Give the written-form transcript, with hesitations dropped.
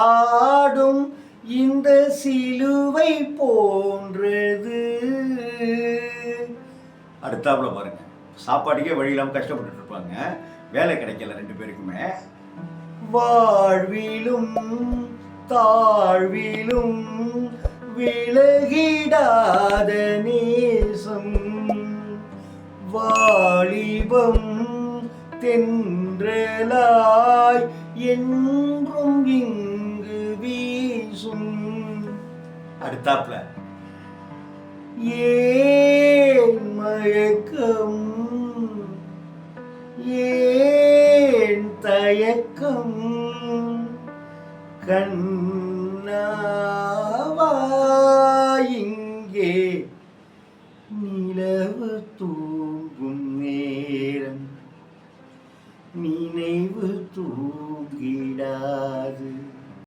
ஆடும் இந்த சிலுவை போன்றது. அடுத்தாப்புல பாருங்க, சாப்பாட்டுக்கே வழி இல்லாமல் கஷ்டப்பட்டு இருப்பாங்க, வேலை கிடைக்கல 2 பேருக்குமே. வாழ்விலும் தாழ்விலும் விலகிடாத நேசம், வாலிபம் தென்றலாய் என்றும் இங்கு வீசும். அடுத்தாப்புல ஏன் மயக்கம், ஏன் தயக்கம், கண்ணாவா இங்கே